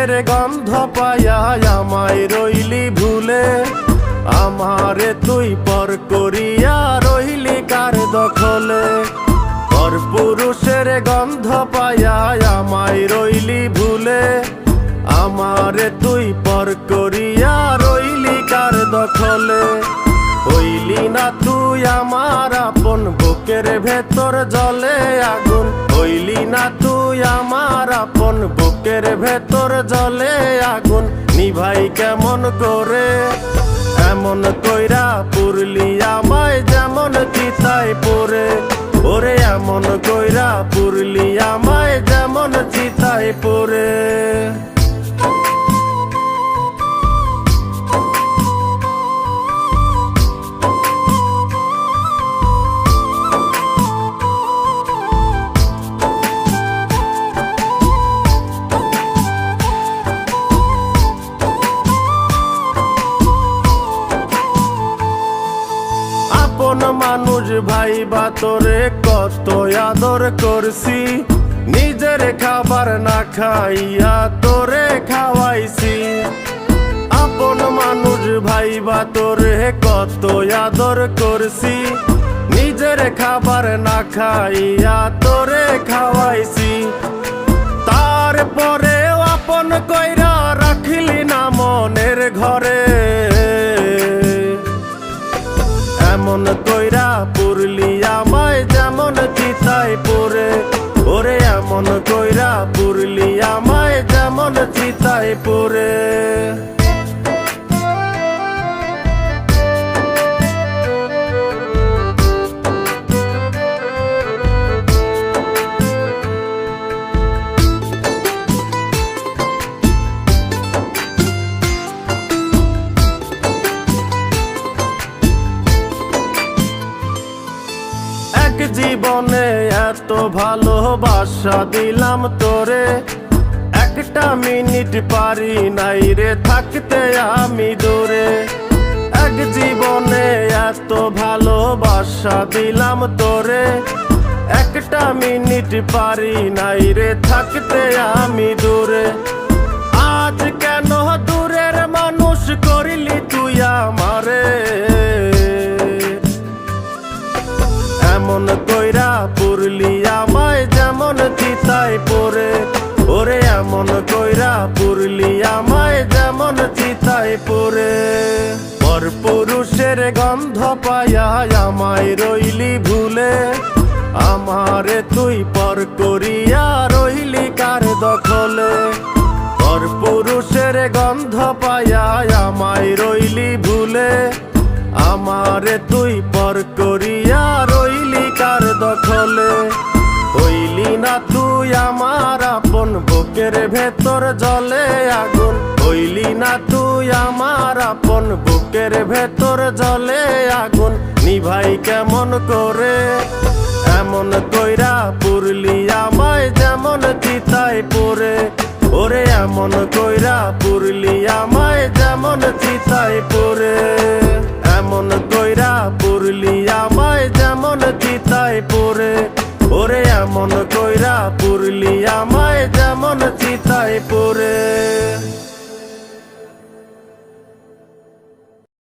পুরুষের গন্ধ পায়া আমায় রইলি ভুলে, আমারে তুই পর করিয়া রইলি কার দখলে। পর পুরুষের গন্ধ পায়া আমায় রইলি ভুলে, আমারে তুই পর করিয়া রইলি কার দখলে। হইলি না তুই আমার আপন, বুকের ভেতর জ্বলে আগুন। হইলি না তুই আমার আপন, বুকের ভেতর জ্বলে আগুন। নিভাই কেমন করে এমন কইরা পুরলি আমায় যেমন চিতায় পড়ে। ওরে এমন কইরা পুরলি আমায় যেমন চিতায় পড়ে। আপন মানুষ ভাইবা তোরে কত আদর করছি, নিজের খাবার না খাইয়া তোরে খাওয়াইছি। আপন মানুষ ভাইবা তোরে কত আদর করছি, নিজের খাবার না খাইয়া তোরে খাওয়াইছি। তারপরেও আপন কইরা রাখিলি না মনের ঘরে। এমন কইরা পুরলি আমায় যেমন চিতায় পড়ে। ওরে এমন কইরা পুরলি আমায় যেমন চিতায় পড়ে। জীবনে এত ভালোবাসা দিলাম তোরে, একটা মিনিট পারি নাই রে থাকতে আমি দূরে। এক জীবনে এত ভালোবাসা দিলাম তোরে, একটা মিনিট পারি নাই রে থাকতে আমি দূরে। আজ কেন দূরের মানুষ করিলি তুই আমারে। এমন কইরা পুরলি আমায় যেমন চিতায় পড়ে। ওরে এমন কইরা পুরলি আমায় যেমন চিতায় পড়ে। পর পুরুষের গন্ধ পায়া আমায় রইলি ভুলে, আমারে তুই পর করিয়া রইলি কার দখলে। পর পুরুষের গন্ধ পায়া আমায় রইলি ভুলে, আমারে তুই পর করিয়া রইলি কার দখলে। হইলি না তুই আমার আপন, বুকের ভেতর জ্বলে আগুন। হইলি না তুই আমার আপন, বুকের ভেতর জ্বলে আগুন। নিভাই কেমন করে এমন কইরা পুরলি আমায় যেমন চিতায় পড়ে। ওরে এমন কইরা পুরলি আমায় যেমন চিতায় পড়ে। এমন কইরা পুরলি আমায় যেমন চিতায় পড়ে। ওরে এমন কইরা পুরলি আমায় যেমন চিতায় পড়ে।